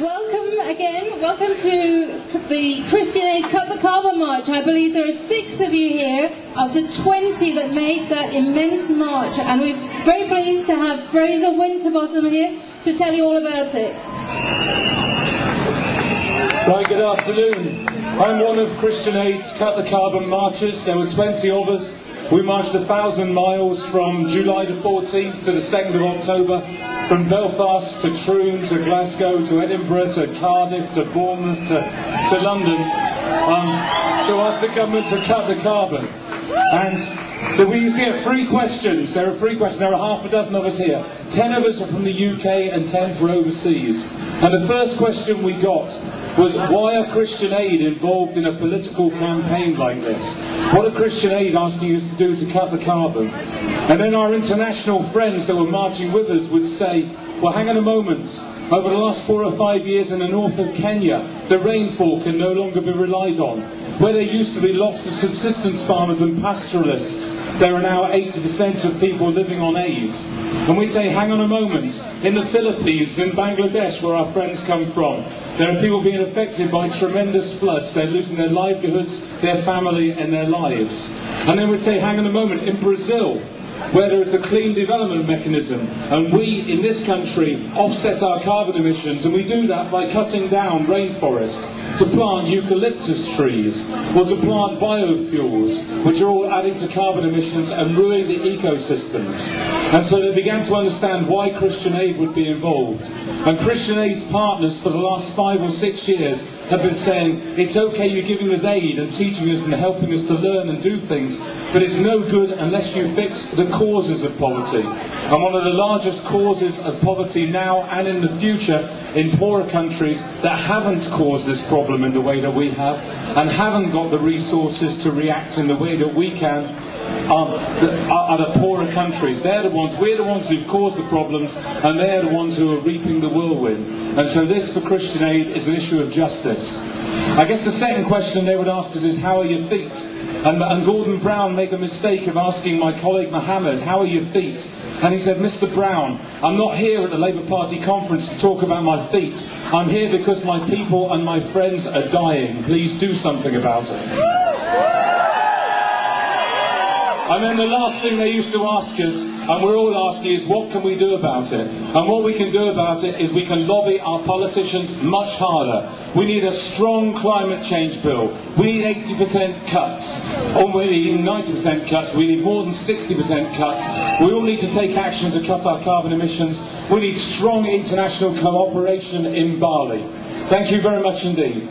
Welcome again. Welcome to the Christian Aid Cut the Carbon March. I believe there are 6 of you here of the 20 that made that immense march, and we're very pleased to have Fraser Winterbottom here to tell you all about it. Right, good afternoon. I'm one of Christian Aid's Cut the Carbon marchers. There were 20 of us. We marched 1,000 miles from July the 14th to the 2nd of October, from Belfast to Troon to Glasgow to Edinburgh to Cardiff to Bournemouth to London to ask the government to cut the carbon. And we get 3 questions. There are 3 questions. There are half a dozen of us here. 10 of us are from the UK and 10 from overseas. And the first question we got was, why are Christian Aid involved in a political campaign like this? What are Christian Aid asking us to do to cut the carbon? And then our international friends that were marching with us would say, well, hang on a moment. Over the last 4 or 5 years in the north of Kenya, the rainfall can no longer be relied on. Where there used to be lots of subsistence farmers and pastoralists, there are now 80% of people living on aid. And we say, hang on a moment, in the Philippines, in Bangladesh, where our friends come from, there are people being affected by tremendous floods. They're losing their livelihoods, their family and their lives. And then we say, hang on a moment, in Brazil, where there is the clean development mechanism, and we in this country offset our carbon emissions, and we do that by cutting down rainforest to plant eucalyptus trees or to plant biofuels, which are all adding to carbon emissions and ruining the ecosystems. And so they began to understand why Christian Aid would be involved. And Christian Aid's partners for the last 5 or 6 years have been saying, it's okay you're giving us aid and teaching us and helping us to learn and do things, but it's no good unless you fix the causes of poverty. And one of the largest causes of poverty now and in the future in poorer countries that haven't caused this problem in the way that we have and haven't got the resources to react in the way that we can are the poorer countries. They're the ones, we're the ones who've caused the problems, and they're the ones who are reaping the whirlwind. And so this for Christian Aid is an issue of justice. I guess the second question they would ask us is, how are your feet? And Gordon Brown made a mistake of asking my colleague Mohammed, how are your feet? And he said, Mr. Brown, I'm not here at the Labour Party conference to talk about my feet. I'm here because my people and my friends are dying. Please do something about it. And then the last thing they used to ask us, and we're all asking, is what can we do about it? And what we can do about it is we can lobby our politicians much harder. We need a strong climate change bill. We need 80% cuts. Or we need 90% cuts. We need more than 60% cuts. We all need to take action to cut our carbon emissions. We need strong international cooperation in Bali. Thank you very much indeed.